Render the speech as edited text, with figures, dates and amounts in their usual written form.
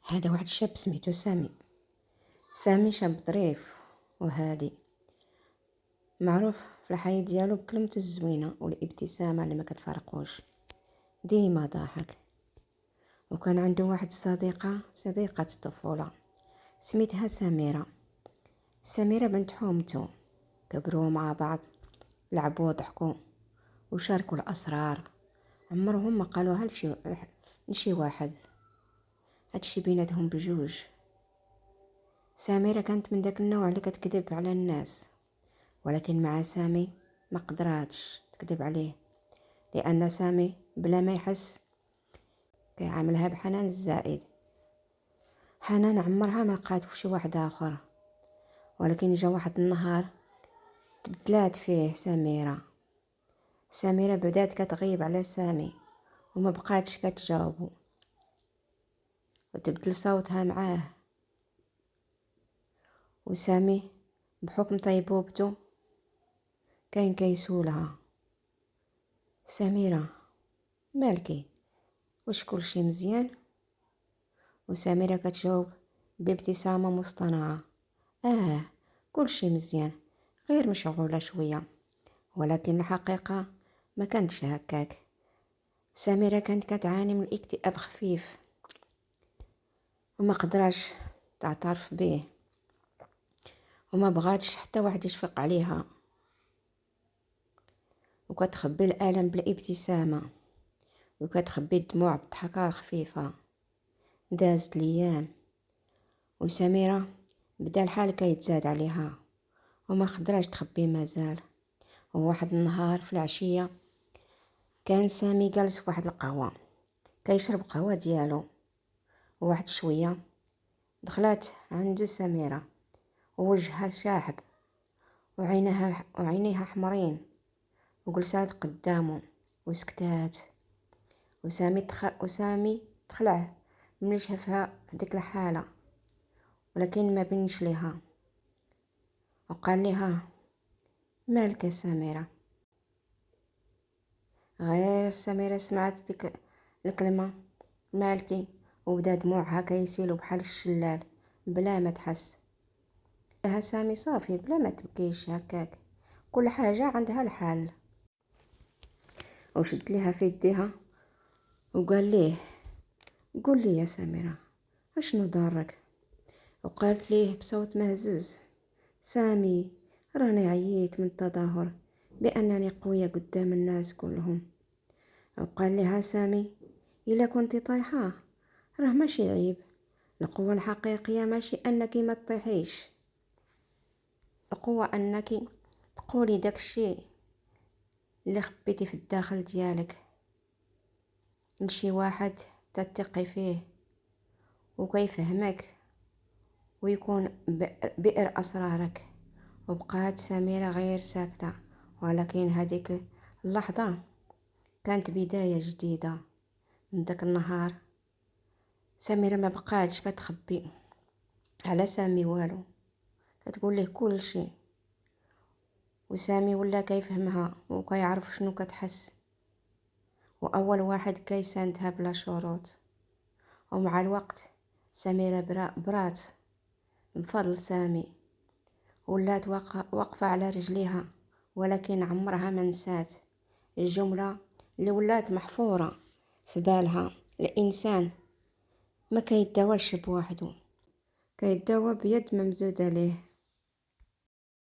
هذا واحد الشاب سميتو سامي. سامي شاب ظريف وهادي، معروف في الحياة ديالو بكلمته الزوينة والابتسامة اللي ما كتفارقوش، ديما ضاحك. وكان عنده واحد صديقة الطفولة سميتها سميرة. سميرة بنت حومته، كبروا مع بعض، لعبوا وضحكوا وشاركوا الأسرار عمرهم ما قالوها لشي واحد. هادشي بيناتهم بجوج. سميرة كانت من داك النوع اللي كتكذب على الناس، ولكن مع سامي ما قدراتش تكذب عليه، لأن سامي بلا ما يحس كيعاملها بحنان الزائد. حنان عمرها ما لقات في شي واحد آخر، ولكن جا واحد النهار تبدلات فيه سميرة بدات كتغيب على سامي وما بقاتش كتجاوبو، وتبدل صوتها معاه. وسامي بحكم طيبوبته كاين كيسولها: سميرة مالكي، واش كلشي مزيان؟ وسميرة كتجاوب بابتسامة مصطنعة: كلشي مزيان، غير مشغولة شوية. ولكن الحقيقة ما كانتش هكاك. سميرة كانت كتعاني من اكتئاب خفيف وما قدراش تعترف به، وما بغاتش حتى واحد يشفق عليها، وكتخبي الألم بالابتسامة، وكتخبي الدموع بضحكة خفيفة. دازت الأيام وسميرة بدا الحال كيتزاد عليها وما قدراش تخبي مازال. وواحد النهار في العشية كان سامي جالس في واحد القهوة كيشرب قهوة ديالو، وواحد شوية دخلت عنده سميرة ووجهها شاحب وعينيها حمرين، وجلسات قدامه وسكتات. وسامي تخلع من شافها في ديك الحالة، ولكن ما بينش ليها وقال لها: مالك يا سميرة؟ غير سميرة سمعت ديك الكلمة مالكي، وبدا دموعها كيسيلوا بحال الشلال بلا ما تحس. لها سامي: صافي بلا ما تبكيش هكاك، كل حاجة عندها الحل. وشد ليها في يديها وقال ليه: قول لي يا سميرة، اشنو ضارك؟ وقالت ليه بصوت مهزوز: سامي، راني عييت من التظاهر بأنني قوية قدام الناس كلهم. وقال لها سامي: إلا كنتي طايحة راه ماشي عيب، القوة الحقيقية ماشي أنك ما تطيحيش، القوة أنك تقولي داك الشي اللي خبيتي في الداخل ديالك لشي واحد تثقي فيه وكيفهمك ويكون بئر أسرارك. وبقات سميرة غير ساكتة، ولكن هذيك اللحظة كانت بداية جديدة. من داك النهار سميرة ما بقاتش كتخبي على سامي والو، كتقول له كل شيء. وسامي ولا كيفهمها وكيعرف شنو كتحس، وأول واحد كيساندها بلا شروط. ومع الوقت سميرة برات بفضل سامي، ولات واقفة على رجليها، ولكن عمرها ما نسات الجملة اللي ولات محفورة في بالها: الإنسان ما كيداولش بوحده، كيداوى بيد ممدودة ليه.